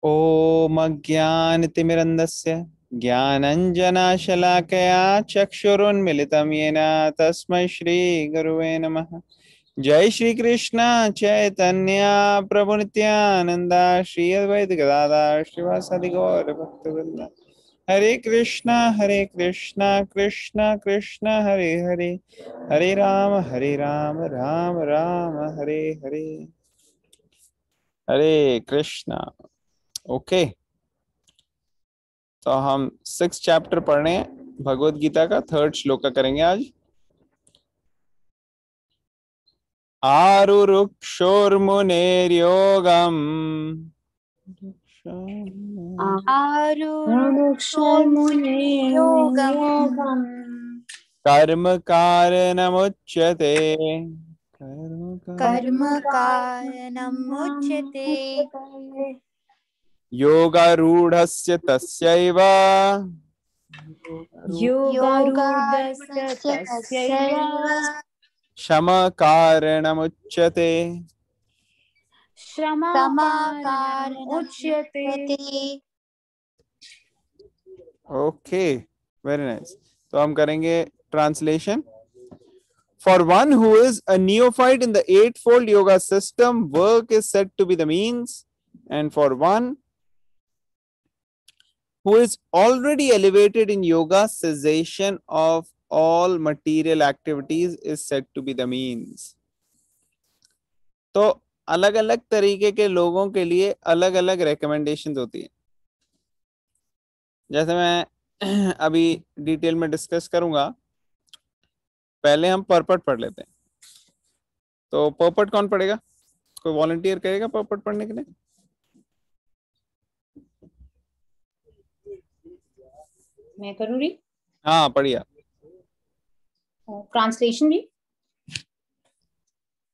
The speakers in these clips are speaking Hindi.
ओम अज्ञानतिमिरन्धस्य ज्ञानञ्जनशलाकया चक्षुरुन्मिलितं येन तस्मै श्रीगुरुवे नमः। जय श्री कृष्ण चैतन्य प्रभु नित्यानंद श्री अद्वैत गदाधर श्रीवासादि गौर भक्तवृंद। हरे कृष्णा कृष्ण कृष्ण हरे हरे, हरे राम राम राम हरे हरे। हरे कृष्णा। ओके, तो हम 6 चैप्टर पढ़ रहे हैं भगवत गीता का। 3rd श्लोक का करेंगे आज। आरुरुक्षोर्मुनेर्योगम् आरुक्षोर्मुने योगम् कर्म कारणमुच्यते कर्म कारणमुच्यते योगारूढस्य तस्यैव योगारूढस्य तस्यैव शम कारणमुच्यते। श्रम कारणमुच्यते। Okay, very nice. तो हम करेंगे translation. For one who is a neophyte in the eightfold yoga system, work is said to be the means, and for one who is already elevated in yoga, cessation of all material activities is said to be the means. तो अलग अलग तरीके के लोगों के लिए अलग अलग रिकमेंडेशंस होती है। जैसे मैं अभी डिटेल में डिस्कस करूंगा, पहले हम पर्पट पढ़ लेते हैं। तो पर्पट कौन पढ़ेगा? कोई वॉलंटियर करेगा पर्पट पढ़ने के लिए? मैं करूँगी। हाँ पढ़िए। ट्रांसलेशन भी?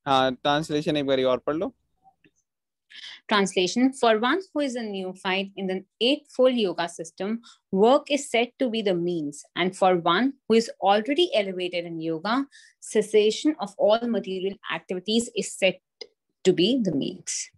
हाँ ट्रांसलेशन एक बारी और पढ़ लो। Translation: For one who is a neophyte in the eightfold yoga system, work is said to be the means, and for one who is already elevated in yoga, cessation of all material activities is said to be the means.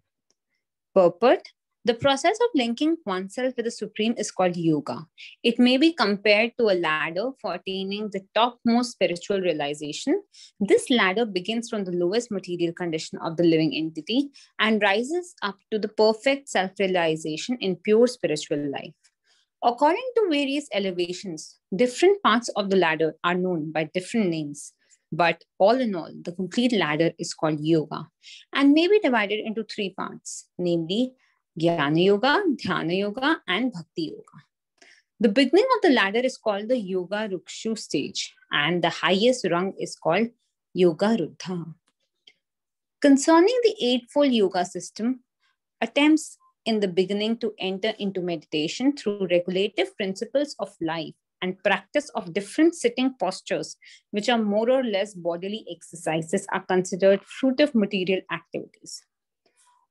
Purport: the process of linking oneself with the Supreme is called yoga. It may be compared to a ladder for attaining the topmost spiritual realization. This ladder begins from the lowest material condition of the living entity and rises up to the perfect self-realization in pure spiritual life. According to various elevations, different parts of the ladder are known by different names. But all in all, the complete ladder is called yoga and may be divided into 3 parts, namely Jnana Yoga, Dhyana Yoga, and Bhakti Yoga. The beginning of the ladder is called the Yoga Rukshu stage, and the highest rung is called Yoga Ruddha. Concerning the Eightfold Yoga system, attempts in the beginning to enter into meditation through regulative principles of life and practice of different sitting postures, which are more or less bodily exercises, are considered fruitive material activities.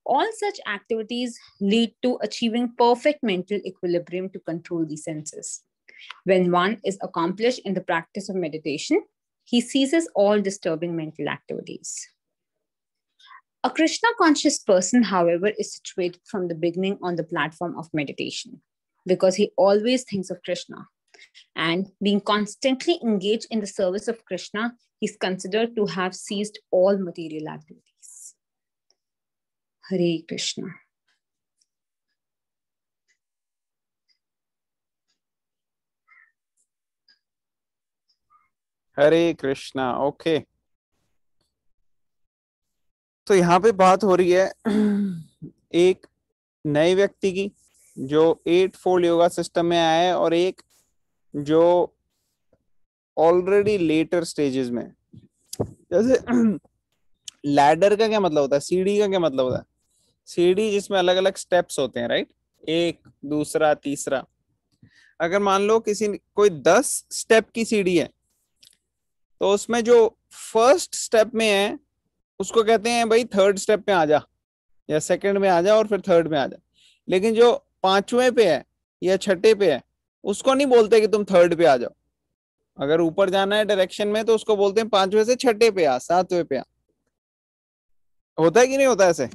All such activities lead to achieving perfect mental equilibrium to control the senses. When one is accomplished in the practice of meditation, he ceases all disturbing mental activities. A Krishna conscious person, however, is situated from the beginning on the platform of meditation because he always thinks of Krishna. And being constantly engaged in the service of Krishna, he is considered to have ceased all material activities. Hare Krishna. Hare Krishna. Okay, तो यहाँ पे बात हो रही है एक नए व्यक्ति की जो 8-fold योगा सिस्टम में आया है और एक जो ऑलरेडी लेटर स्टेजेस में। जैसे लैडर का क्या मतलब होता है, सीढ़ी का क्या मतलब होता है? सीढ़ी जिसमें अलग अलग स्टेप्स होते हैं, राइट? 1, दूसरा, तीसरा। अगर मान लो कोई 10 स्टेप की सीढ़ी है, तो उसमें जो फर्स्ट स्टेप में है उसको कहते हैं भाई 3rd स्टेप में आ जा, या 2nd में आ जा और फिर 3rd में आ जा। लेकिन जो 5वें पे है या 6ठे पे है उसको नहीं बोलते कि तुम 3rd पे आ जाओ। अगर ऊपर जाना है डायरेक्शन में तो उसको बोलते हैं 5वें से 6ठे पे आ, 7वें पे आ। होता है कि नहीं होता ऐसे?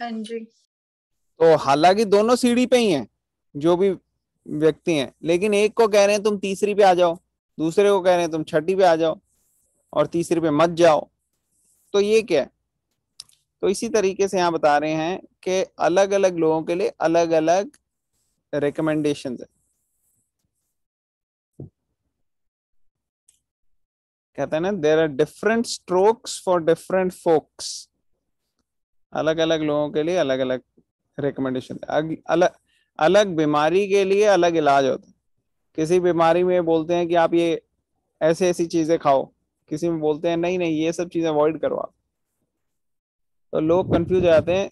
हाँ जी। तो हालांकि दोनों सीढ़ी पे ही हैं जो भी व्यक्ति हैं, लेकिन एक को कह रहे हैं तुम तीसरी पे आ जाओ, दूसरे को कह रहे हैं तुम छठी पे आ जाओ, और तीसरी पे मत जाओ। तो ये क्या है? तो इसी तरीके से यहाँ बता रहे हैं कि अलग अलग लोगों के लिए अलग अलग रिकमेंडेशन है। कहते हैं ना, there are different strokes for different folks. अलग अलग लोगों के लिए अलग अलग रिकमेंडेशन, अलग अलग बीमारी के लिए अलग इलाज होता है। किसी बीमारी में बोलते हैं कि आप ये ऐसे ऐसी चीजें खाओ, किसी में बोलते हैं नहीं नहीं ये सब चीजें अवॉइड करो आप। तो लोग कंफ्यूज हो जाते हैं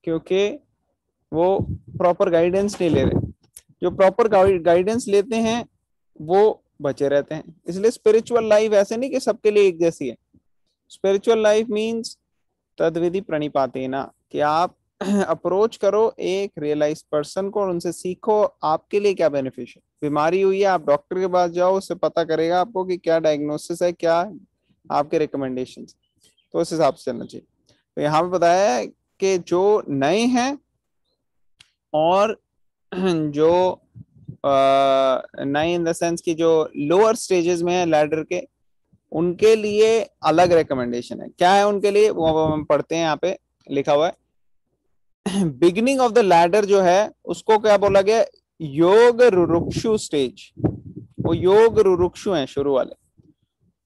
क्योंकि वो प्रॉपर गाइडेंस नहीं ले रहे। जो प्रॉपर गाइडेंस लेते हैं वो बचे रहते हैं। इसलिए स्पिरिचुअल लाइफ ऐसे नहीं कि सबके लिए एक जैसी है। स्पिरिचुअल लाइफ मींस तद्विधि प्रणिपातेना, कि आप अप्रोच करो एक रियलाइज पर्सन को और उनसे सीखो आपके लिए क्या बेनिफिशियल। बीमारी हुई है, आप डॉक्टर के पास जाओ, उससे पता करेगा आपको कि क्या डायग्नोसिस है, क्या आपके रिकमेंडेशन, तो उस हिसाब से चलना चाहिए। तो यहाँ पे बताया है कि जो नए हैं और जो नए इन द सेंस की जो लोअर स्टेजेस में है लैडर के, उनके लिए अलग रिकमेंडेशन है। क्या है उनके लिए, वो हम पढ़ते हैं, यहाँ पे लिखा हुआ है। बिगिनिंग ऑफ द लैडर जो है उसको क्या बोला गया, योग रुरुक्षु स्टेज। वो योग रुरुक्षु हैं शुरू वाले,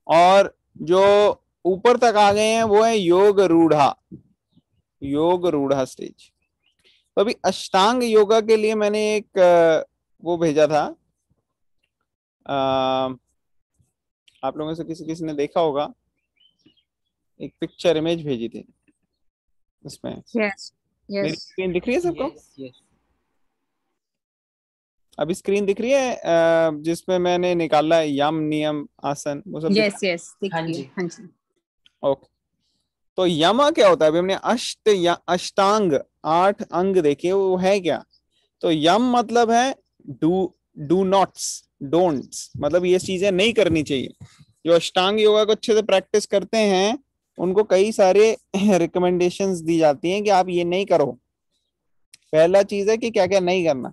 और जो ऊपर तक आ गए हैं वो है योग रूढ़ा, योग रूढ़ा स्टेज। तो अभी अष्टांग योगा के लिए मैंने एक वो भेजा था, आप लोगों से किसी किसी ने देखा होगा, एक पिक्चर इमेज भेजी थी इसमें। यस मेरी यस। स्क्रीन दिख रही है सबको? yes. अभी स्क्रीन दिख रही है जिसमें मैंने निकाला है यम नियम आसन, वो सब दिख यस यस हाँ देखिए, जी। हाँ जी। रहा है? ओके। तो यमा क्या होता है? अभी हमने अष्टांग 8 अंग देखे, वो है क्या? तो यम मतलब है डू नॉट्स, डोंट्स, मतलब ये चीजें नहीं करनी चाहिए। जो अष्टांग योगा को अच्छे से प्रैक्टिस करते हैं उनको कई सारे रिकमेंडेशंस दी जाती हैं कि आप ये नहीं करो। पहला चीज है कि क्या क्या नहीं करना।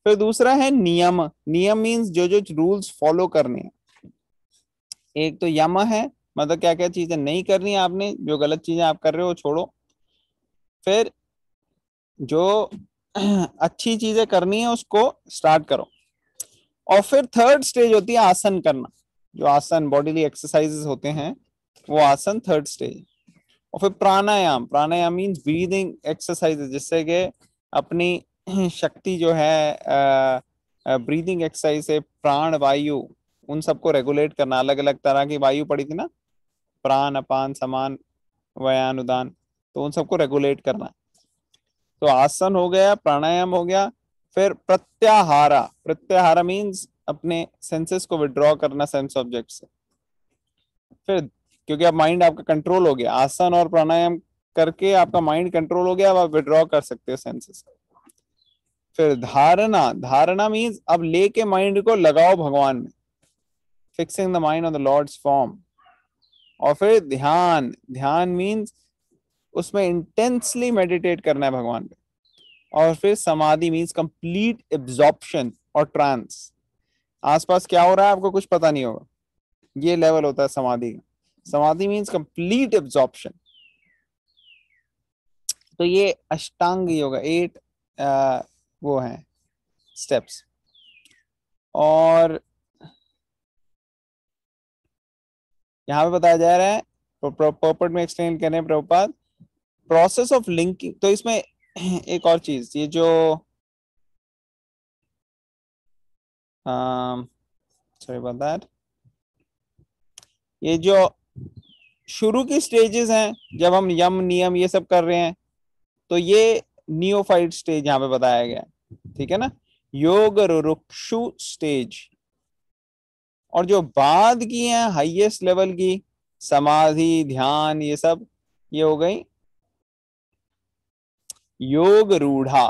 फिर दूसरा है नियम। नियम मीन्स जो जो रूल्स फॉलो करने हैं। एक तो यम है, मतलब क्या क्या चीजें नहीं करनी है आपने, जो गलत चीजें आप कर रहे हो छोड़ो। फिर जो अच्छी चीजें करनी है उसको स्टार्ट करो। और फिर थर्ड स्टेज होती है आसन करना। जो आसन बॉडीली एक्सरसाइजेस होते हैं वो आसन थर्ड स्टेज। और फिर प्राणायाम। प्राणायाम मीन्स ब्रीदिंग एक्सरसाइजेस, जिससे कि अपनी शक्ति जो है ब्रीदिंग एक्सरसाइज से प्राण वायु उन सबको रेगुलेट करना। अलग अलग तरह की वायु पड़ी थी ना, प्राण अपान समान व्यान उदान, तो उन सबको रेगुलेट करना। तो आसन हो गया, प्राणायाम हो गया। फिर प्रत्याहारा। प्रत्याहारा मीन्स अपने सेंसेस को विड्रॉ करना सेंस ऑब्जेक्ट से। फिर क्योंकि अब माइंड आपका कंट्रोल हो गया, आसन और प्राणायाम करके आपका माइंड कंट्रोल हो गया, अब आप विड्रॉ कर सकते हो सेंसेस। फिर धारणा। धारणा मीन्स अब लेके माइंड को लगाओ भगवान में, fixing the mind on the lord's form. और फिर ध्यान। ध्यान मीन्स उसमें इंटेंसली मेडिटेट करना है भगवान पे। और फिर समाधि मीन्स कंप्लीट एब्जॉर्प्शन और ट्रांस। आसपास क्या हो रहा है आपको कुछ पता नहीं होगा, ये लेवल होता है समाधि का। समाधि मीन्स कंप्लीट एब्जॉर्प्शन। तो ये अष्टांग योगा 8 वो हैं स्टेप्स। और यहाँ पे बताया जा रहा है, प्रॉपर्ट में एक्सप्लेन कर रहे हैं प्रभुपाद, प्रोसेस ऑफ लिंकिंग। तो इसमें एक और चीज, ये जो सॉरी अबाउट दैट, ये जो शुरू की स्टेजेस हैं जब हम यम नियम ये सब कर रहे हैं, तो ये नियोफाइट स्टेज यहाँ पे बताया गया है, ठीक है ना, योग रुरुक्षु स्टेज। और जो बाद की है हाईएस्ट लेवल की समाधि ध्यान ये सब, ये हो गई योग रूढ़ा।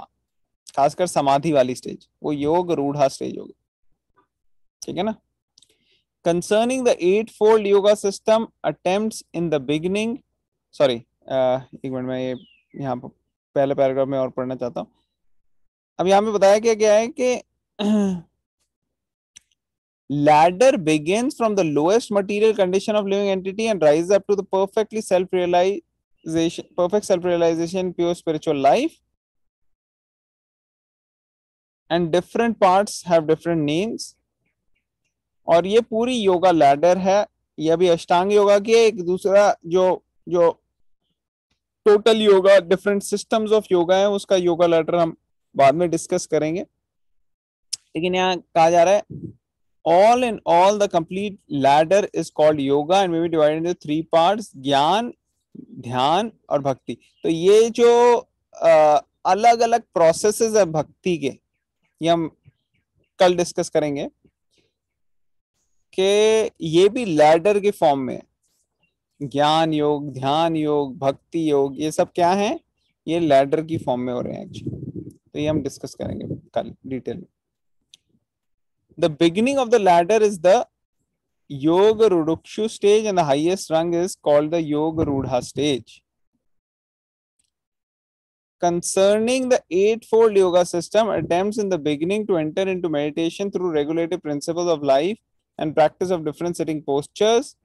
खासकर समाधि वाली स्टेज वो योग रूढ़ा स्टेज होगी, ठीक है ना। Concerning the 8-fold yoga system attempts in the beginning, sorry एक मिनट में ये यहाँ पर पहले पैराग्राफ में और पढ़ना चाहता हूँ। अब यहाँ पे बताया क्या है कि ladder begins from the lowest material condition of living entity and rises up to the perfect self-realization, pure spiritual life. And different parts have different names. और ये पूरी योगा लैडर है, ये भी अष्टांग योगा की है। एक दूसरा जो total yoga, different systems of yoga है, उसका योगा लैडर हम बाद में डिस्कस करेंगे। लेकिन यहाँ कहा जा रहा है all in all the complete ladder is called yoga and may be divided into 3 parts, ज्ञान, ध्यान और भक्ति। तो ये जो अलग अलग प्रोसेसेस है भक्ति के, ये हम कल डिस्कस करेंगे कि ये भी लैडर के फॉर्म में, ज्ञान योग, ध्यान योग, भक्ति योग, ये सब क्या है, ये लैडर की फॉर्म में हो रहे हैं एक्चुअली। तो ये हम डिस्कस करेंगे कल डिटेल में। The beginning of the ladder is the Yoga Rudukshu stage and the highest rung is called the Yoga Rudha stage. Concerning the eightfold yoga system, attempts in the beginning to enter into meditation through regulative principles of life and practice of different sitting postures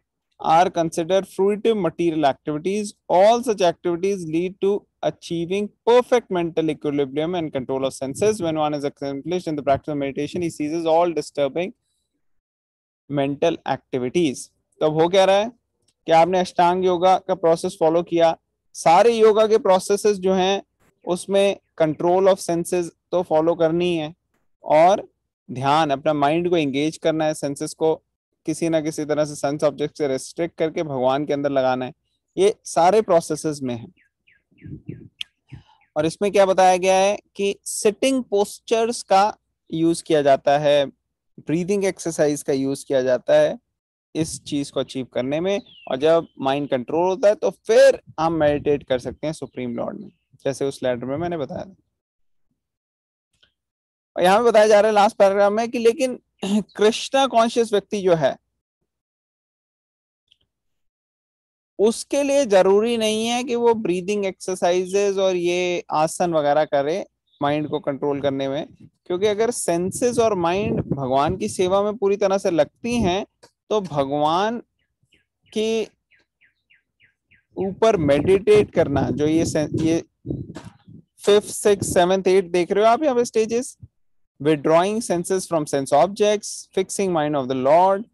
are considered fruitive material activities. All such activities lead to achieving perfect mental equilibrium and control of senses. When one is accomplished in the practice of meditation, he ceases all disturbing mental activities. तो अब हो क्या रहा है कि आपने अष्टांग योगा का प्रोसेस फॉलो किया, सारे योगा के प्रोसेसेस जो हैं उसमें कंट्रोल ऑफ सेंसेस तो फॉलो करनी है, और ध्यान, अपना माइंड को एंगेज करना है, सेंसेस को किसी ना किसी तरह से सेंस ऑब्जेक्ट से रेस्ट्रिक्ट करके भगवान के अंदर लगाना है। ये सारे प्रोसेसेस में है। और इसमें क्या बताया गया है कि सिटिंग पोस्चर्स का यूज किया जाता है, ब्रीदिंग एक्सरसाइज का यूज किया जाता है इस चीज को अचीव करने में। और जब माइंड कंट्रोल होता है तो फिर हम मेडिटेट कर सकते हैं सुप्रीम लॉर्ड में, जैसे उस लेटर में मैंने बताया था। और यहाँ पे बताया जा रहा है लास्ट पैराग्राफ में कि लेकिन कृष्णा कॉन्शियस व्यक्ति जो है उसके लिए जरूरी नहीं है कि वो ब्रीदिंग एक्सरसाइजेज और ये आसन वगैरह करे माइंड को कंट्रोल करने में, क्योंकि अगर सेंसेस और माइंड भगवान की सेवा में पूरी तरह से लगती हैं तो भगवान के ऊपर मेडिटेट करना, जो ये 5th 6th 7th 8th देख रहे हो आप यहाँ पे stages, withdrawing senses from sense objects, fixing mind of the Lord,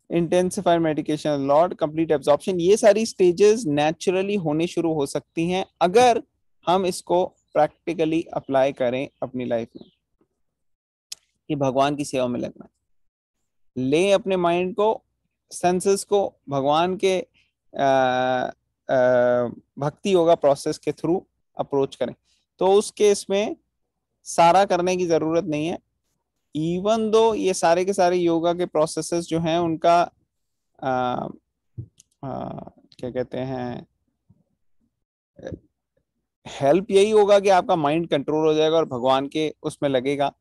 intensified meditation of the Lord, complete absorption, ये सारी स्टेजेस नेचुरली होनी शुरू हो सकती हैं अगर हम इसको प्रैक्टिकली अप्लाई करें अपनी लाइफ में, कि भगवान की सेवा में लगना, ले अपने माइंड को, सेंसेस को भगवान के भक्ति योगा प्रोसेस के थ्रू अप्रोच करें। तो उस केस में सारा करने की जरूरत नहीं है, इवन दो ये सारे के सारे योगा के प्रोसेसेस जो हैं उनका क्या कहते हैं, हेल्प यही होगा कि आपका माइंड कंट्रोल हो जाएगा और भगवान के उसमें लगेगा।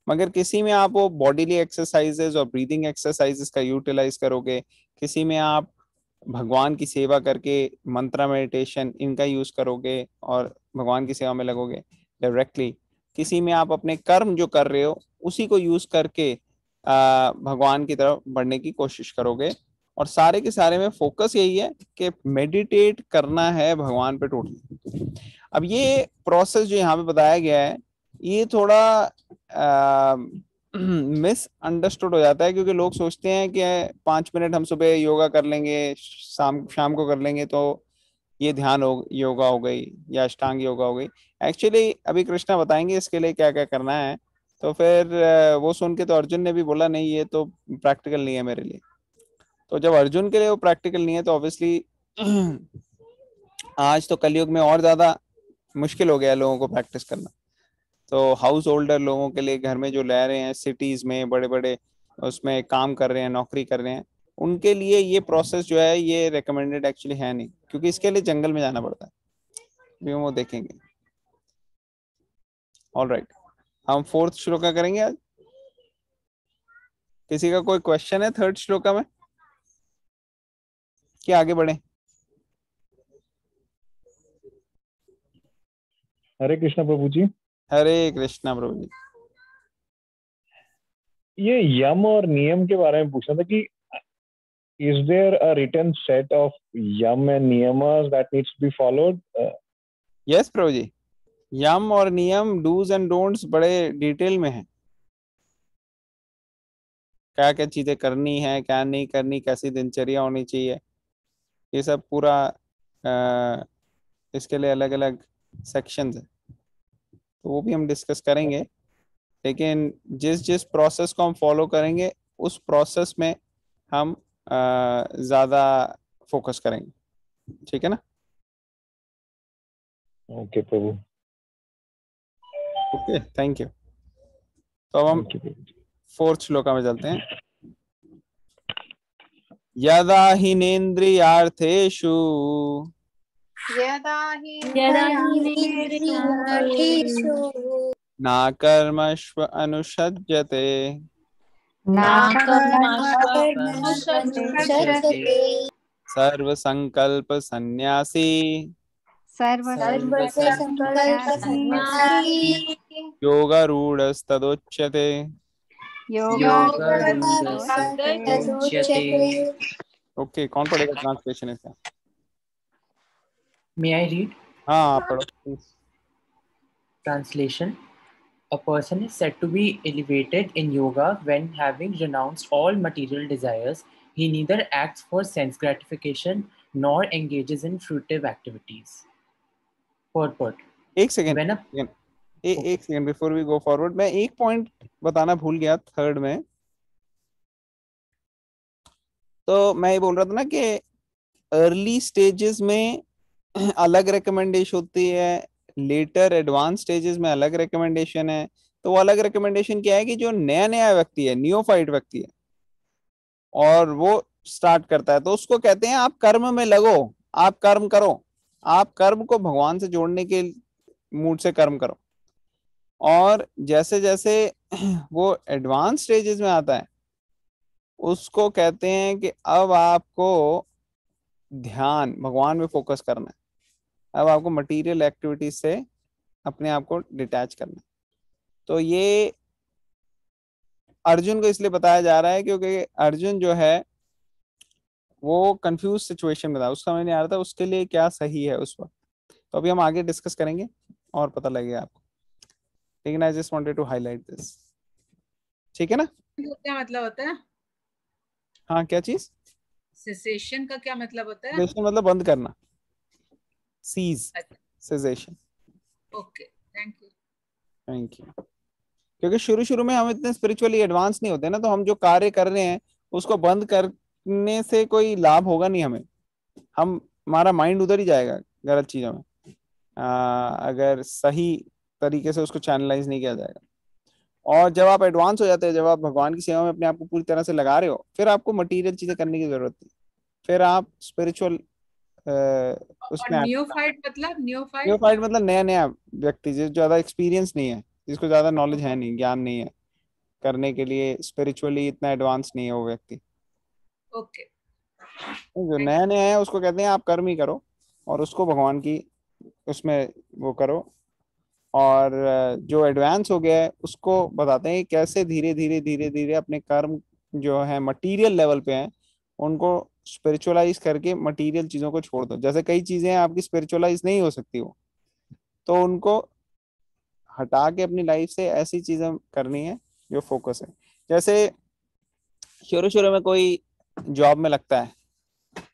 मगर किसी में आप वो बॉडीली एक्सरसाइजेस और ब्रीदिंग एक्सरसाइजेस का यूटिलाइज करोगे, किसी में आप भगवान की सेवा करके मंत्रा मेडिटेशन इनका यूज करोगे और भगवान की सेवा में लगोगे डायरेक्टली, किसी में आप अपने कर्म जो कर रहे हो उसी को यूज करके भगवान की तरफ बढ़ने की कोशिश करोगे। और सारे के सारे में फोकस यही है कि मेडिटेट करना है भगवान पे टोटली। अब ये प्रोसेस जो यहाँ पे बताया गया है ये थोड़ा मिस अंडरस्टूड हो जाता है, क्योंकि लोग सोचते हैं कि 5 मिनट हम सुबह योगा कर लेंगे, शाम को कर लेंगे तो ये ध्यान योगा हो गई या अष्टांग योगा हो गई। एक्चुअली अभी कृष्णा बताएंगे इसके लिए क्या क्या करना है। तो फिर वो सुन के तो अर्जुन ने भी बोला नहीं ये तो प्रैक्टिकल नहीं है मेरे लिए। तो जब अर्जुन के लिए वो प्रैक्टिकल नहीं है तो ऑब्वियसली आज तो कलयुग में और ज्यादा मुश्किल हो गया लोगों को प्रैक्टिस करना। तो हाउस होल्डर लोगों के लिए, घर में जो रह रहे हैं सिटीज में, बड़े बड़े उसमें काम कर रहे हैं, नौकरी कर रहे हैं, उनके लिए ये प्रोसेस जो है ये रिकमेंडेड एक्चुअली है नहीं, क्योंकि इसके लिए जंगल में जाना पड़ता है। भी वो देखेंगे। ऑलराइट, हम 4th श्लोका करेंगे आज। किसी का कोई क्वेश्चन है 3rd श्लोका में कि आगे बढ़े? हरे कृष्णा प्रभु जी। हरे कृष्णा प्रभु जी। ये यम और नियम के बारे में पूछना था कि is there a written set of yam and niyamas that needs to be followed? Yes Prabhu ji, यम और नियम, डूज एंड डोंट्स बड़े डिटेल में है। क्या क्या चीजें करनी है, क्या नहीं करनी, कैसी दिनचर्या होनी चाहिए, ये सब पूरा इसके लिए अलग अलग सेक्शंस है, तो वो भी हम डिस्कस करेंगे। लेकिन जिस जिस प्रोसेस को हम फॉलो करेंगे उस प्रोसेस में हम ज़्यादा फोकस करेंगे, ठीक है ना? ओके प्रभु। Okay, thank you. तो अब हम थैंक यू प्रभु जी। 4th श्लोका में चलते हैं। यदा हिनेन्द्रियार्थेषु यदा हि यदानीन्द्रियार्थेषु न कर्मष्व अनुषज्यते नाकर्मष्वनुषज्यते सर्वसंकल्प सन्यासी सर्वसंकल्पसन्न्यासी योगारूढ़स्तदोच्यते। योगारूढस्तदुच्यते। ओके, कौन पढ़ेगा ट्रांसलेशन इसका? May I read? हाँ, आप पढ़ो please. Translation. A person is said to be elevated in yoga when, having renounced all material desires, he neither acts for sense gratification nor engages in fruitive activities. Purport. एक सेकेंड, When a एक second before we go forward, मैं एक पॉइंट बताना भूल गया 3rd में। तो मैं ये बोल रहा था ना कि अर्ली स्टेजेस में अलग रिकमेंडेशन होती है, लेटर एडवांस स्टेजेस में अलग रिकमेंडेशन है। तो वो अलग रिकमेंडेशन क्या है कि जो नया नया व्यक्ति है, नियोफाइट व्यक्ति है, और वो स्टार्ट करता है, तो उसको कहते हैं आप कर्म में लगो, आप कर्म करो, आप कर्म को भगवान से जोड़ने के मूड से कर्म करो। और जैसे जैसे वो एडवांस स्टेजेस में आता है उसको कहते हैं कि अब आपको ध्यान भगवान में फोकस करना है, अब आपको मटेरियल एक्टिविटीज से अपने आप को डिटैच करना है। तो ये अर्जुन को इसलिए बताया जा रहा है क्योंकि अर्जुन जो है वो कंफ्यूज सिचुएशन में था, उसका समझ नहीं आ रहा था उसके लिए क्या सही है उस वक्त। तो अभी हम आगे डिस्कस करेंगे और पता लगेगा आपको, लेकिन I just wanted to highlight this, ठीक है ना? क्या मतलब होता है? हाँ, क्या चीज? सेसेशन का क्या मतलब होता है? सेसेशन मतलब बंद करना, cease, cessation. Okay, thank you. Thank you. क्योंकि शुरू शुरू में हम इतने स्पिरिचुअली एडवांस नहीं होते ना, तो हम जो कार्य कर रहे हैं उसको बंद करने से कोई लाभ होगा नहीं हमें, हमारा माइंड उधर ही जाएगा गलत चीजों में, अगर सही तरीके से उसको चैनलाइज नहीं किया जाएगा। और जब आप एडवांस हो जाते हैं, जब आप भगवान की सेवा में अपने आप को पूरी तरह से लगा रहे हो, फिर आपको मटेरियल चीजें करने की जरूरत नहीं, फिर आप स्पिरिचुअल उसमें। नियोफाइट मतलब? नियोफाइट मतलब नया नया व्यक्ति, जिस ज्यादा एक्सपीरियंस नहीं है, जिसको ज्यादा नॉलेज है नहीं, ज्ञान नहीं है करने के लिए, स्पिरिचुअली इतना एडवांस नहीं है वो व्यक्ति। ओके। जो नया नया है उसको कहते हैं आप कर्म ही करो और उसको भगवान की उसमें वो करो। और जो एडवांस हो गया है उसको बताते हैं कैसे धीरे धीरे धीरे धीरे अपने कर्म जो है मटेरियल लेवल पे हैं उनको स्पिरिचुअलाइज करके मटेरियल चीजों को छोड़ दो। जैसे कई चीजें आपकी स्पिरिचुअलाइज नहीं हो सकती वो, तो उनको हटा के अपनी लाइफ से ऐसी चीजें करनी है जो फोकस है। जैसे शुरू शुरू में कोई जॉब में लगता है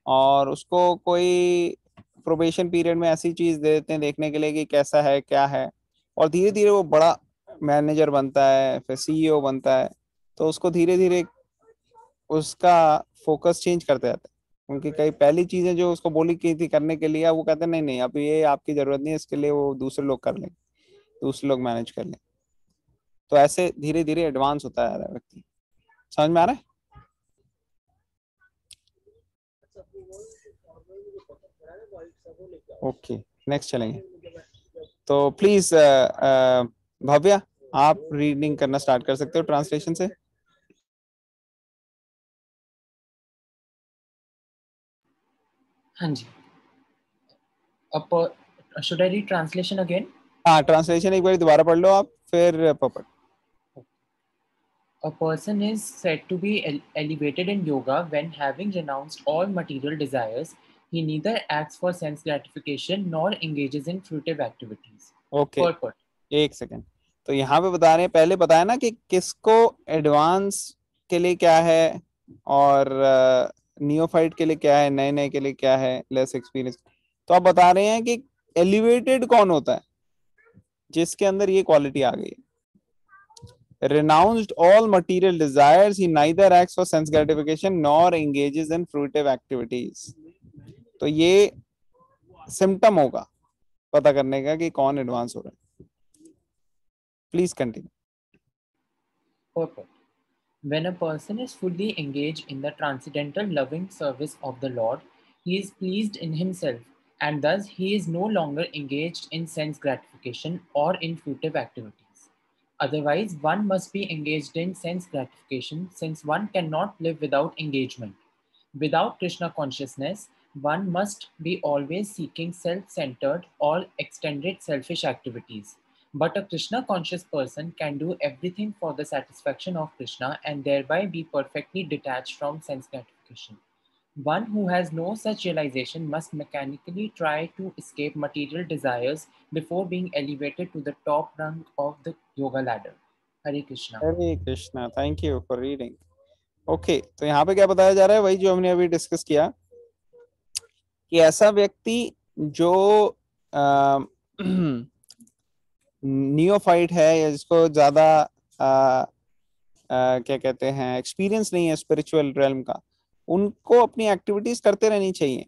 और उसको कोई प्रोबेशन पीरियड में ऐसी चीज दे देते हैं देखने के लिए कि कैसा है क्या है, और धीरे धीरे वो बड़ा मैनेजर बनता है, फिर सीईओ बनता है, तो उसको धीरे धीरे उसका फोकस चेंज करते जाते हैं। उनकी कई पहली चीजें जो उसको बोली की थी करने के लिए, वो कहते हैं नहीं नहीं अब ये आपकी जरूरत नहीं है, इसके लिए वो दूसरे लोग कर लें, दूसरे लोग मैनेज कर लें। तो ऐसे धीरे धीरे एडवांस होता है व्यक्ति। समझ में आ रहा है? ओके, नेक्स्ट चलेंगे। तो प्लीज भव्या, आप रीडिंग करना स्टार्ट कर सकते हो ट्रांसलेशन से। हाँ जी। Should I read translation again? हाँ, ट्रांसलेशन एक बार दोबारा पढ़ लो आप, फिर puppet. A person is said to be elevated in yoga when, having renounced all material desires, he neither acts for sense gratification nor engages in fruitive activities. Okay, Purport. एक सेकेंड। तो यहाँ पे बता रहे हैं, पहले बताया ना कि किसको एडवांस के लिए क्या है और नियोफाइट के लिए क्या है, नए नए के लिए क्या है, लेस एक्सपीरियंस। तो आप बता रहे हैं कि एलिवेटेड कौन होता है, जिसके अंदर ये क्वालिटी आ गई है। renounced all material desires, he neither acts for sense gratification nor engages in fruitive activities। तो ये सिम्टम होगा पता करने का कि कौन एडवांस हो रहा है। Please continue. Purport. When a person is fully engaged in the transcendental loving service of the Lord, he is pleased in himself, and thus he is no longer engaged in sense gratification or in fruitive activities. Otherwise, one must be engaged in sense gratification, since one cannot live without engagement. Without Krishna consciousness, one must be always seeking self centered or extended selfish activities. But a Krishna conscious person can do everything for the satisfaction of Krishna and thereby be perfectly detached from sense gratification. One who has no such realization must mechanically try to escape material desires before being elevated to the top rung of the yoga ladder. Hare Krishna. Hare Krishna, thank you for reading. Okay, तो यहाँ पे क्या बताया जा रहा है, वही जो हमने अभी डिस्कस किया कि ऐसा व्यक्ति जो नियोफाइट है या जिसको ज्यादा क्या कहते हैं एक्सपीरियंस नहीं है स्पिरिचुअल रेल्म का, उनको अपनी एक्टिविटीज करते रहनी चाहिए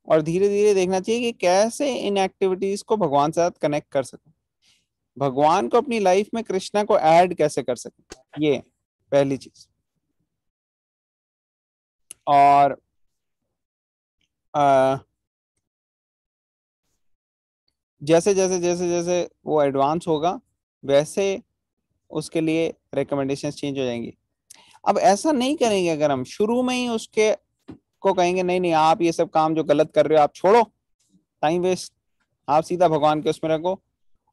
और धीरे धीरे देखना चाहिए कि कैसे इन एक्टिविटीज को भगवान के साथ कनेक्ट कर सके, भगवान को अपनी लाइफ में कृष्णा को ऐड कैसे कर सके, ये पहली चीज। और जैसे जैसे जैसे जैसे वो एडवांस होगा वैसे उसके लिए रिकमेंडेशंस चेंज हो जाएंगी। अब ऐसा नहीं करेंगे अगर हम शुरू में ही उसके को कहेंगे नहीं नहीं आप ये सब काम जो गलत कर रहे हो आप छोड़ो, टाइम वेस्ट, आप सीधा भगवान के उसमें रखो,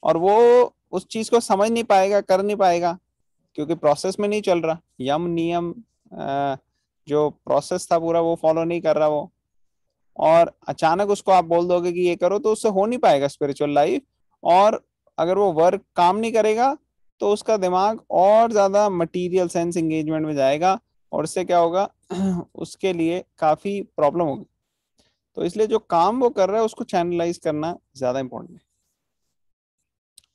और वो उस चीज को समझ नहीं पाएगा, कर नहीं पाएगा, क्योंकि प्रोसेस में नहीं चल रहा, यम नियम जो प्रोसेस था पूरा वो फॉलो नहीं कर रहा वो, और अचानक उसको आप बोल दोगे कि ये करो तो उससे हो नहीं पाएगा स्पिरिचुअल लाइफ। और अगर वो वर्क काम नहीं करेगा तो उसका दिमाग और ज्यादा मटेरियल सेंस एंगेजमेंट में जाएगा और उससे क्या होगा उसके लिए काफी प्रॉब्लम होगी। तो इसलिए जो काम वो कर रहा है उसको चैनलाइज करना ज्यादा इंपॉर्टेंट है।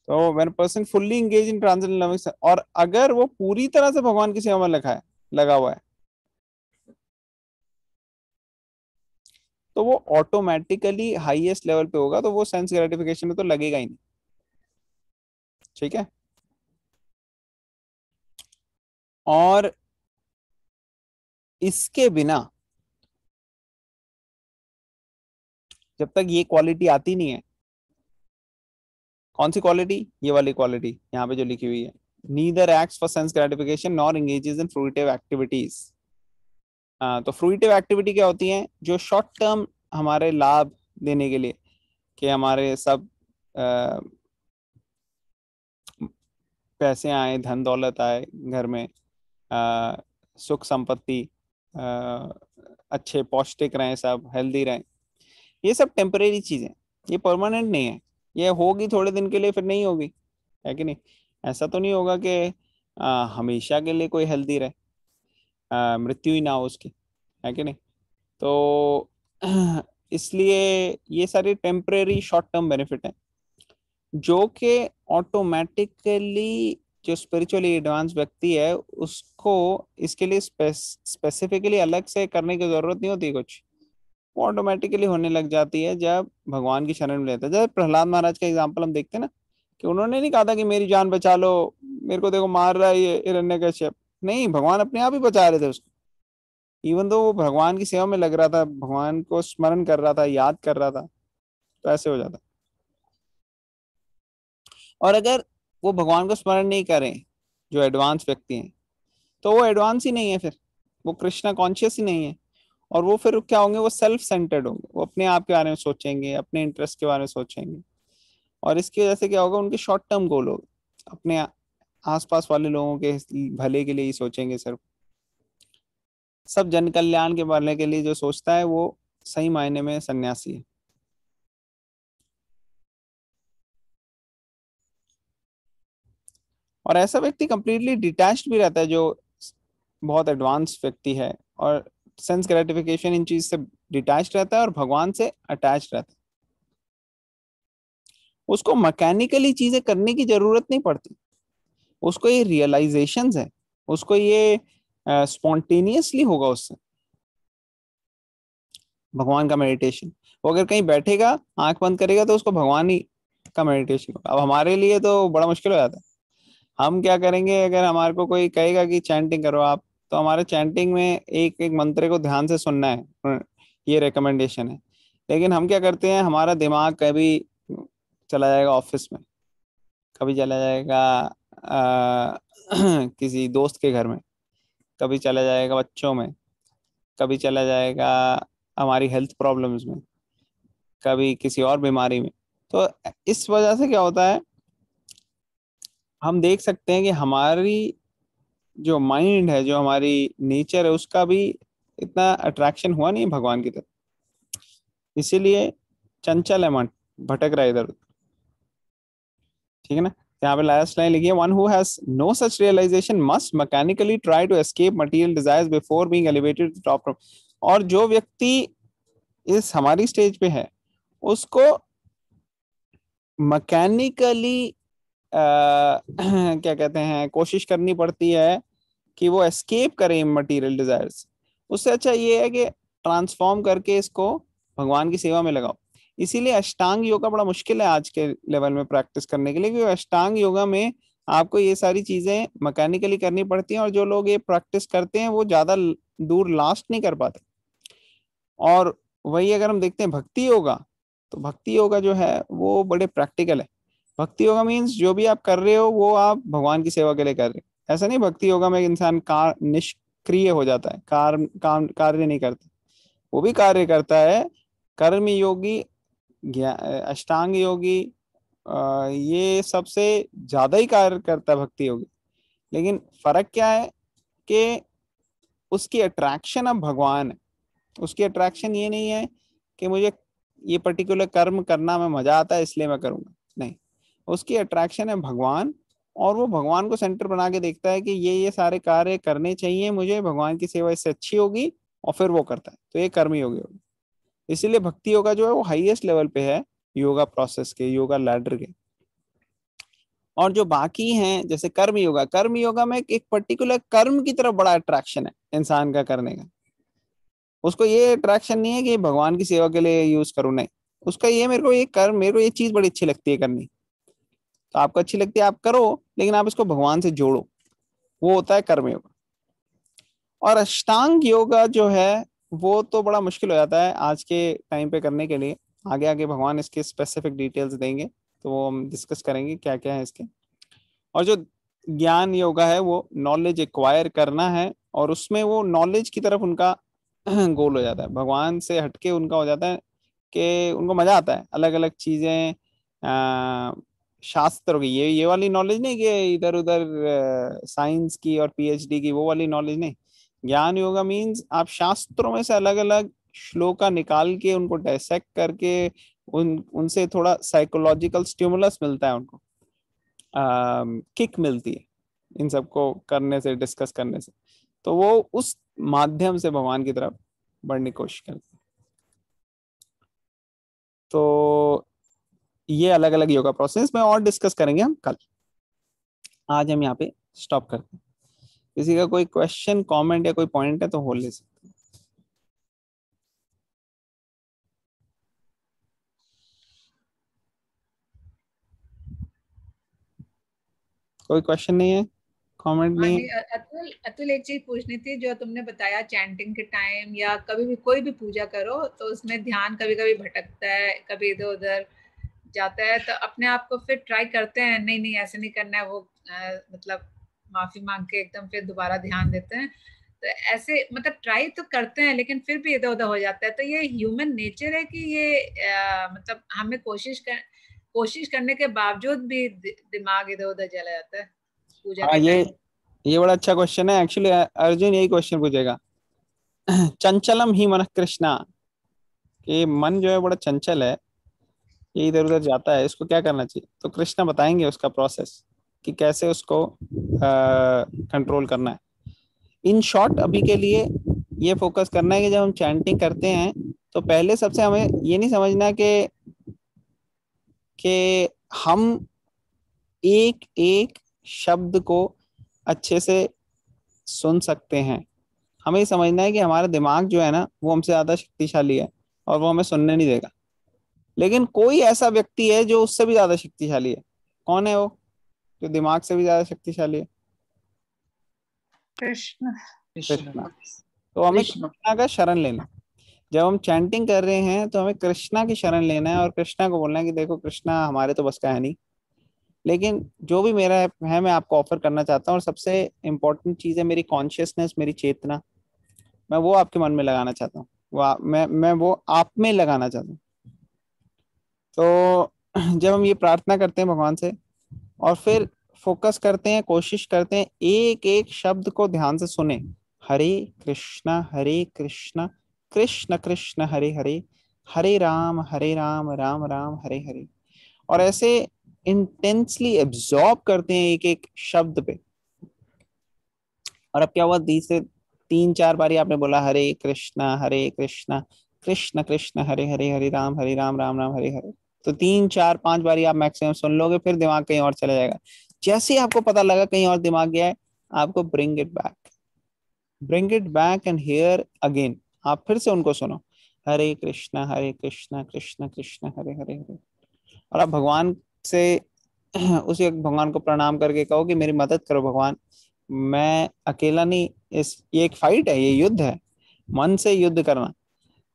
तो when person fully engage in transcendental loving, और अगर वो पूरी तरह से भगवान की सेवा में लगा हुआ है तो वो ऑटोमेटिकली हाईएस्ट लेवल पे होगा, तो वो सेंस ग्रेटिफिकेशन में तो लगेगा ही नहीं। ठीक है, और इसके बिना जब तक ये क्वालिटी आती नहीं है, कौन सी क्वालिटी, ये वाली क्वालिटी यहाँ पे जो लिखी हुई है, neither acts for sense gratification nor engages in fruitive activities. तो फ्रूटिव एक्टिविटी क्या होती है, जो शॉर्ट टर्म हमारे लाभ देने के लिए, कि हमारे सब पैसे आए, धन दौलत आए घर में, सुख संपत्ति, अच्छे पौष्टिक रहें, सब हेल्दी रहें, ये सब टेम्परेरी चीजें, ये परमानेंट नहीं है। ये होगी थोड़े दिन के लिए फिर नहीं होगी, है कि नहीं। ऐसा तो नहीं होगा कि हमेशा के लिए कोई हेल्दी रहे, मृत्यु ही ना हो उसकी, है कि नहीं। तो इसलिए ये सारे टेम्परेरी शॉर्ट टर्म बेनिफिट हैं जो कि ऑटोमेटिकली जो स्पिरिचुअली एडवांस व्यक्ति है उसको इसके लिए स्पेसिफिकली अलग से करने की जरूरत नहीं होती कुछ, वो ऑटोमेटिकली होने लग जाती है जब भगवान की शरण में लेता है। जैसे प्रहलाद महाराज का एग्जाम्पल हम देखते हैं ना, कि उन्होंने नहीं कहा था कि मेरी जान बचा लो, मेरे को देखो मार रहा है ये हिरण्यकश्यप, नहीं, भगवान अपने आप ही बचा रहे थे उसको। इवन तो वो भगवान की सेवा में लग रहा था, भगवान को स्मरण कर रहा था, याद कर रहा था, तो ऐसे हो जाता। और अगर वो भगवान को स्मरण नहीं करें जो एडवांस व्यक्ति हैं, तो वो एडवांस ही नहीं है, फिर वो कृष्णा कॉन्शियस ही नहीं है, और वो फिर क्या होंगे, वो सेल्फ सेंटर्ड होंगे, वो अपने आप के बारे में सोचेंगे, अपने इंटरेस्ट के बारे में सोचेंगे, और इसकी वजह से क्या होगा, उनके शॉर्ट टर्म गोल होगा, अपने आसपास वाले लोगों के भले के लिए ही सोचेंगे सिर्फ। सब जन कल्याण के भले के लिए जो सोचता है वो सही मायने में सन्यासी है। और ऐसा व्यक्ति कंप्लीटली डिटैच्ड भी रहता है, जो बहुत एडवांस व्यक्ति है और सेंस ग्रेटिफिकेशन इन चीज से डिटैच्ड रहता है और भगवान से अटैच रहता है। उसको मैकेनिकली चीजें करने की जरूरत नहीं पड़ती, उसको ये रियलाइजेशंस है, उसको ये स्पॉन्टेनियसली होगा उससे भगवान का मेडिटेशन। वो अगर कहीं बैठेगा आंख बंद करेगा तो उसको भगवान ही का मेडिटेशन होगा। अब हमारे लिए तो बड़ा मुश्किल हो जाता है। हम क्या करेंगे, अगर हमारे को कोई कहेगा कि चैंटिंग करो आप, तो हमारे चैंटिंग में एक एक मंत्र को ध्यान से सुनना है, ये रिकमेंडेशन है। लेकिन हम क्या करते हैं, हमारा दिमाग कभी चला जाएगा ऑफिस में, कभी चला जाएगा किसी दोस्त के घर में, कभी चला जाएगा बच्चों में, कभी चला जाएगा हमारी हेल्थ प्रॉब्लम्स में, कभी किसी और बीमारी में। तो इस वजह से क्या होता है, हम देख सकते हैं कि हमारी जो माइंड है, जो हमारी नेचर है, उसका भी इतना अट्रैक्शन हुआ नहीं भगवान की तरफ, इसीलिए चंचल है मन, भटक रहा है इधर उधर। ठीक है ना। यहाँ पे लास्ट लाइन लिखी है, one who has no such realization must mechanically try to escape material desires before being elevated to top. और जो व्यक्ति इस हमारी स्टेज पे है उसको मैकेनिकली क्या कहते हैं, कोशिश करनी पड़ती है कि वो एस्केप करे मटेरियल डिजायर्स। उससे अच्छा ये है कि ट्रांसफॉर्म करके इसको भगवान की सेवा में लगाओ। इसीलिए अष्टांग योगा बड़ा मुश्किल है आज के लेवल में प्रैक्टिस करने के लिए, क्योंकि अष्टांग योगा में आपको ये सारी चीजें मैकेनिकली करनी पड़ती हैं, और जो लोग ये प्रैक्टिस करते हैं वो ज्यादा दूर लास्ट नहीं कर पाते। और वही अगर हम देखते हैं भक्ति योगा, तो भक्ति योगा जो है वो बड़े प्रैक्टिकल है। भक्ति योगा मीन्स जो भी आप कर रहे हो वो आप भगवान की सेवा के लिए कर रहे हो। ऐसा नहीं भक्ति योगा में इंसान निष्क्रिय हो जाता है, कार्य नहीं करता, वो भी कार्य करता है। कर्म योगी, अष्टांग योगी, ये सबसे ज्यादा ही कार्य करता है भक्ति योगी। लेकिन फर्क क्या है कि उसकी अट्रैक्शन अब भगवान है। उसकी अट्रैक्शन ये नहीं है कि मुझे ये पर्टिकुलर कर्म करना में मजा आता है इसलिए मैं करूंगा, नहीं, उसकी अट्रैक्शन है भगवान, और वो भगवान को सेंटर बना के देखता है कि ये सारे कार्य करने चाहिए मुझे, भगवान की सेवा इससे अच्छी होगी, और फिर वो करता है। तो ये कर्म योगी होगी। इसीलिए भक्ति योगा जो है वो हाईएस्ट लेवल पे है योगा प्रोसेस के, योगा लैडर के। और जो बाकी हैं जैसे कर्म योगा में एक पर्टिकुलर कर्म की तरफ बड़ा अट्रैक्शन है इंसान का करने का। उसको ये अट्रैक्शन नहीं है कि भगवान की सेवा के लिए यूज करूं, नहीं, उसका ये मेरे को ये चीज बड़ी अच्छी लगती है करनी, तो आपको अच्छी लगती है आप करो, लेकिन आप इसको भगवान से जोड़ो, वो होता है कर्म योगा। और अष्टांग योगा जो है वो तो बड़ा मुश्किल हो जाता है आज के टाइम पे करने के लिए। आगे आगे भगवान इसके स्पेसिफिक डिटेल्स देंगे तो वो हम डिस्कस करेंगे क्या क्या है इसके। और जो ज्ञान योगा है वो नॉलेज एक्वायर करना है, और उसमें वो नॉलेज की तरफ उनका गोल हो जाता है, भगवान से हटके उनका हो जाता है कि उनको मजा आता है अलग अलग चीजें, शास्त्रों की, ये वाली नॉलेज नहीं कि इधर उधर साइंस की और पीएचडी की, वो वाली नॉलेज नहीं। ज्ञान योगा मीन्स आप शास्त्रों में से अलग अलग श्लोका निकाल के उनको डायसेक्ट करके उनसे थोड़ा साइकोलॉजिकल स्टिमुलस मिलता है, उनको किक मिलती है इन सबको करने से, डिस्कस करने से, तो वो उस माध्यम से भगवान की तरफ बढ़ने की कोशिश करते हैं। तो ये अलग अलग योगा प्रोसेस में और डिस्कस करेंगे हम कल। आज हम यहाँ पे स्टॉप करते हैं। किसी का कोई क्वेश्चन कमेंट या कोई पॉइंट है तो हो ले सकते हैं। कोई क्वेश्चन नहीं है, कमेंट नहीं है? अतुल अतुल एक चीज पूछनी थी, जो तुमने बताया चैंटिंग के टाइम या कभी भी कोई भी पूजा करो तो उसमें ध्यान कभी कभी भटकता है, कभी इधर उधर जाता है, तो अपने आप को फिर ट्राई करते हैं नहीं नहीं ऐसे नहीं करना है, वो मतलब माफी मांग के एकदम फिर दोबारा ध्यान देते हैं, तो ऐसे मतलब ट्राई तो करते हैं लेकिन फिर भी इधर उधर हो जाता है। तो ये ह्यूमन नेचर है कि ये मतलब हमें कोशिश कर कोशिश करने के बावजूद भी दिमाग इधर उधर चला जाता है पूजा हाँ, के टाइम। ये बड़ा अच्छा क्वेश्चन है एक्चुअली। अर्जुन यही क्वेश्चन पूछेगा। चंचलम ही मन कृष्णा, ये मन जो है बड़ा चंचल है, ये इधर उधर जाता है, इसको क्या करना चाहिए? तो कृष्णा बताएंगे उसका प्रोसेस कि कैसे उसको कंट्रोल करना है। इन शॉर्ट अभी के लिए ये फोकस करना है कि जब हम चैंटिंग करते हैं तो पहले सबसे हमें ये नहीं समझना कि हम एक एक शब्द को अच्छे से सुन सकते हैं। हमें ये समझना है कि हमारा दिमाग जो है ना वो हमसे ज्यादा शक्तिशाली है और वो हमें सुनने नहीं देगा। लेकिन कोई ऐसा व्यक्ति है जो उससे भी ज्यादा शक्तिशाली है। कौन है वो जो दिमाग से भी ज्यादा शक्तिशाली है? कृष्ण। कृष्णा। तो हमें कृष्णा का शरण लेना। जब हम चैंटिंग कर रहे हैं तो हमें कृष्णा की शरण लेना है और कृष्णा को बोलना है कि देखो कृष्णा, हमारे तो बस का है नहीं, लेकिन जो भी मेरा है मैं आपको ऑफर करना चाहता हूँ। और सबसे इंपॉर्टेंट चीज है मेरी कॉन्शियसनेस, मेरी चेतना, मैं वो आपके मन में लगाना चाहता हूँ। मैं वो आप में लगाना चाहता हूँ। तो जब हम ये प्रार्थना करते हैं भगवान से और फिर फोकस करते हैं, कोशिश करते हैं एक एक शब्द को ध्यान से सुने। हरे कृष्णा कृष्ण कृष्ण हरे हरे, हरे राम राम राम हरे हरे। और ऐसे इंटेंसली एब्जॉर्ब करते हैं एक एक शब्द पे। और अब क्या हुआ, 3-4 बारी आपने बोला हरे कृष्णा कृष्ण कृष्ण हरे राम राम राम हरे हरे। तो 3-4-5 बारी आप मैक्सिमम सुन लोगे, फिर दिमाग कहीं और चला जाएगा। जैसे ही आपको पता लगा कहीं और दिमाग गया है, आपको bring it back and here again. आप फिर से उनको सुनो, हरे कृष्णा कृष्ण कृष्ण हरे हरे हरे। और आप भगवान से उस एक भगवान को प्रणाम करके कहो कि मेरी मदद करो भगवान, मैं अकेला नहीं, ये एक फाइट है, ये युद्ध है, मन से युद्ध करना।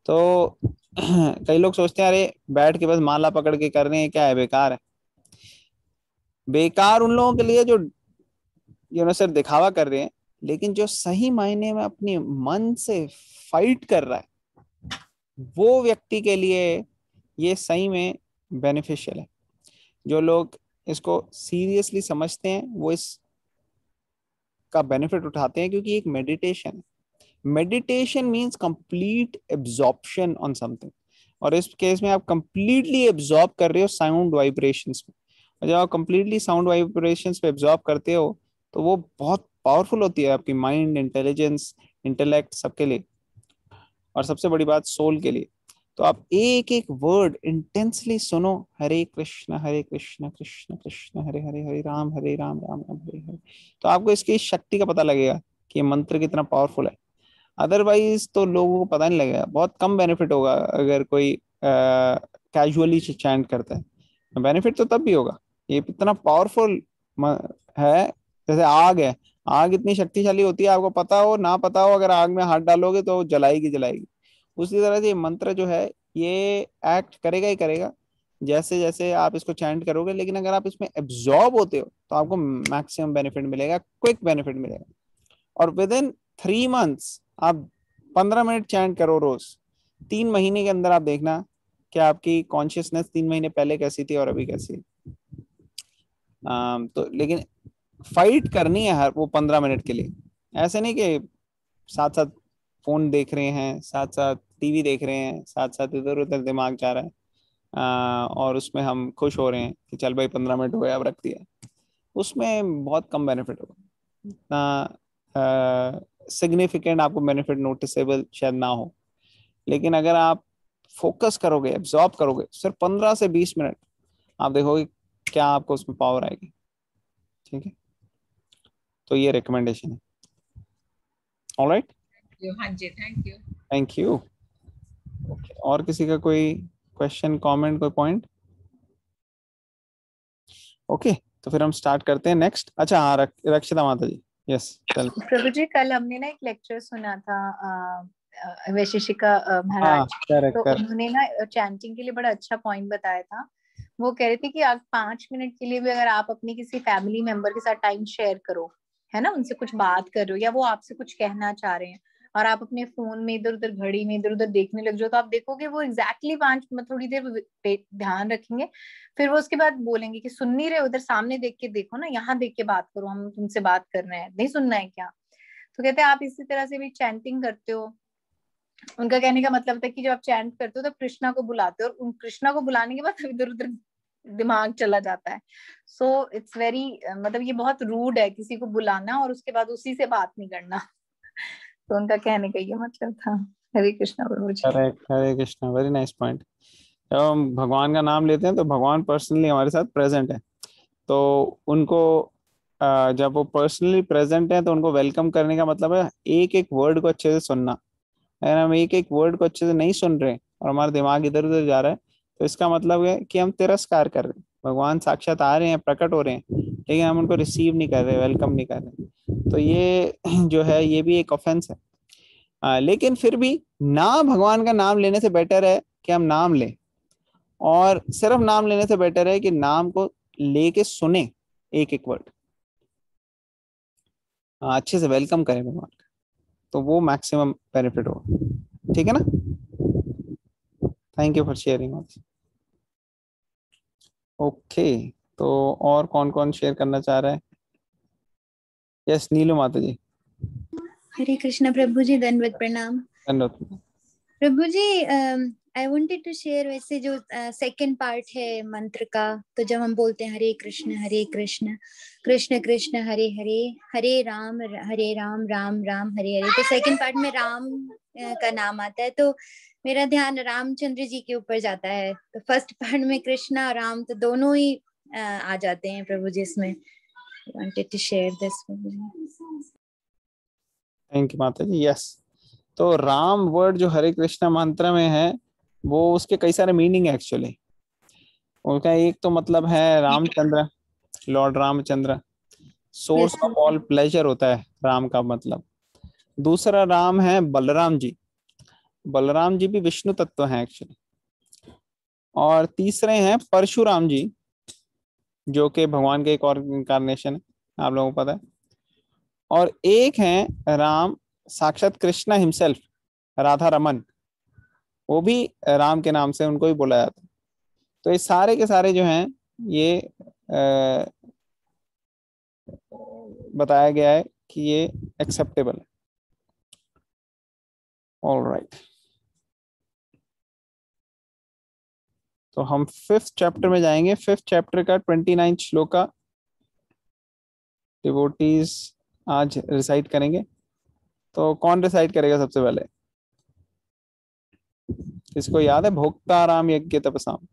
तो कई लोग सोचते हैं अरे बैठ के बस माला पकड़ के कर रहे हैं, क्या है, बेकार है। बेकार उन लोगों के लिए जो सिर्फ दिखावा कर रहे हैं, लेकिन जो सही मायने में अपनी मन से फाइट कर रहा है वो व्यक्ति के लिए ये सही में बेनिफिशियल है। जो लोग इसको सीरियसली समझते हैं वो इस का बेनिफिट उठाते हैं, क्योंकि एक meditation means complete absorption on something. और इस केस में आप कंप्लीटली एब्जॉर्ब कर रहे हो साउंड वाइब्रेशंस में। और जब आप कंप्लीटली साउंड वाइब्रेशंस पे एब्जॉर्ब करते हो तो वो बहुत पावरफुल होती है आपकी माइंड, इंटेलिजेंस, इंटेलेक्ट, सबके लिए। और सबसे बड़ी बात, सोल के लिए। तो आप एक एक वर्ड इंटेंसली सुनो, हरे कृष्ण कृष्ण कृष्ण हरे राम राम राम हरे हरे। तो आपको इसकी शक्ति का पता लगेगा कि ये मंत्र कितना पावरफुल है। अदरवाइज तो लोगों को पता नहीं लगेगा। बहुत कम बेनिफिट होगा अगर कोई कैजुअली चैंट करता है। बेनिफिट तो तब भी होगा, ये इतना पावरफुल है। जैसे आग है, आग इतनी शक्तिशाली होती है, आपको पता हो ना पता हो, अगर आग में हाथ डालोगे तो जलाएगी जलाएगी। उसी तरह से ये मंत्र जो है ये एक्ट करेगा ही करेगा जैसे जैसे आप इसको चैंट करोगे। लेकिन अगर आप इसमें एब्जॉर्ब होते हो तो आपको मैक्सिमम बेनिफिट मिलेगा, क्विक बेनिफिट मिलेगा। और विद इन 3 months आप 15 मिनट चैंट करो रोज। 3 महीने के अंदर आप देखना कि आपकी कॉन्शियसनेस 3 महीने पहले कैसी थी और अभी कैसी है। तो लेकिन फाइट करनी है हर वो 15 मिनट के लिए। ऐसे नहीं कि साथ साथ फोन देख रहे हैं, साथ साथ टीवी देख रहे हैं, साथ साथ इधर उधर दिमाग जा रहा है और उसमें हम खुश हो रहे हैं कि चल भाई 15 मिनट हो गया अब रख दिया। उसमें बहुत कम बेनिफिट होगा, इतना सिग्निफिकेंट आपको बेनिफिट नोटिसेबल शायद ना हो। लेकिन अगर आप फोकस करोगे, एब्जॉर्ब करोगे सिर्फ 15 से 20 मिनट, आप देखोगे क्या आपको उसमें पावर आएगी। ठीक है, तो ये रिकमेंडेशन है। ऑलराइट, हाँ जी, thank you. Thank you. Okay, और किसी का कोई क्वेश्चन, कमेंट, कोई पॉइंट? ओके, तो फिर हम स्टार्ट करते हैं नेक्स्ट। अच्छा हाँ, रक्षिता माता जी, यस चल। प्रभु जी, कल हमने ना एक लेक्चर सुना था वैशेषिका हाँ, महाराज, करेक्ट तो करेक्ट। उन्होंने ना चैंटिंग के लिए बड़ा अच्छा पॉइंट बताया था। वो कह रहे थे कि आप 5 मिनट के लिए भी अगर आप अपनी किसी फैमिली मेंबर के साथ टाइम शेयर करो, है ना, उनसे कुछ बात कर रहे हो या वो आपसे कुछ कहना चाह रहे हैं, और आप अपने फोन में इधर उधर, घड़ी में इधर उधर देखने लग जाओ, तो आप देखोगे वो एग्जैक्टली 5 मिनट, थोड़ी देर ध्यान रखेंगे, फिर वो उसके बाद बोलेंगे कि सुन नहीं रहे, उधर सामने देख के देखो ना, यहाँ देख के बात करो, हम तुमसे बात कर रहे हैं, नहीं सुनना है क्या? तो कहते हैं आप इसी तरह से भी चैंटिंग करते हो। उनका कहने का मतलब था कि जब आप चैंट करते हो तो कृष्णा को बुलाते हो, और उन कृष्णा को बुलाने के बाद इधर उधर दिमाग चला जाता है। सो इट्स वेरी, मतलब ये बहुत रूड है किसी को बुलाना और उसके बाद उसी से बात नहीं करना। तो उनका कहने का ये मतलब था। हरे कृष्णा प्रभु जी। हरे कृष्णा, वेरी नाइस पॉइंट। जब हम भगवान का नाम लेते हैं तो भगवान पर्सनली हमारे साथ प्रेजेंट है, तो उनको जब वो पर्सनली प्रेजेंट है तो उनको वेलकम करने का मतलब है एक एक वर्ड को अच्छे से सुनना। अगर हम एक एक वर्ड को अच्छे से नहीं सुन रहे और हमारा दिमाग इधर उधर जा रहा है, तो इसका मतलब है कि हम तिरस्कार कर रहे हैं। भगवान साक्षात आ रहे हैं, प्रकट हो रहे हैं, लेकिन हम उनको रिसीव नहीं कर रहे, वेलकम नहीं कर रहे। तो ये जो है ये भी एक ऑफेंस है। लेकिन फिर भी ना भगवान का नाम लेने से बेटर है कि हम नाम लें, और सिर्फ नाम लेने से बेटर है कि नाम को लेके सुने एक एक वर्ड, अच्छे से वेलकम करें भगवान का, तो वो मैक्सिमम बेनिफिट होगा। ठीक है ना? Thank you for sharing. Okay, तो और कौन कौन शेयर करना चाह रहा है? यस, नीलू माता जी। हरे कृष्णा प्रभु जी, दंडवत प्रणाम। धन्यवाद प्रभु जी, आई वांटेड टू शेयर, वैसे जो सेकंड पार्ट है मंत्र का, तो जब हम बोलते हैं हरे कृष्ण कृष्ण कृष्ण हरे हरे, हरे राम राम राम हरे हरे, तो सेकंड पार्ट में राम का नाम आता है, तो मेरा ध्यान रामचंद्र जी के ऊपर जाता है। तो फर्स्ट पार्ट में कृष्णा और राम तो दोनों ही आ जाते हैं प्रभु जी इसमें। Wanted to share this. Thank you माता जी। यस, तो राम वर्ड जो हरे कृष्णा मंत्र में है, वो उसके कई सारे मीनिंग है एक्चुअली। उनका एक तो मतलब है Ramchandra, Lord Ramchandra, source of all pleasure होता है राम का मतलब। दूसरा राम है बलराम जी, बलराम जी भी विष्णु तत्व हैं एक्चुअली। और तीसरे हैं परशुराम जी, जो कि भगवान के एक और इनकारनेशन है, आप लोगों को पता है। और एक हैं राम साक्षात कृष्णा हिमसेल्फ, राधा रमन, वो भी राम के नाम से उनको ही बोला जाता है। तो ये सारे के सारे जो हैं ये बताया गया है कि ये एक्सेप्टेबल है। ऑल राइट, तो हम 5th चैप्टर में जाएंगे। 5th चैप्टर का 29 श्लोक का डिवोटीज आज रिसाइट करेंगे। तो कौन रिसाइट करेगा सबसे पहले? इसको याद है? भोक्ताराम यज्ञ तपसाम।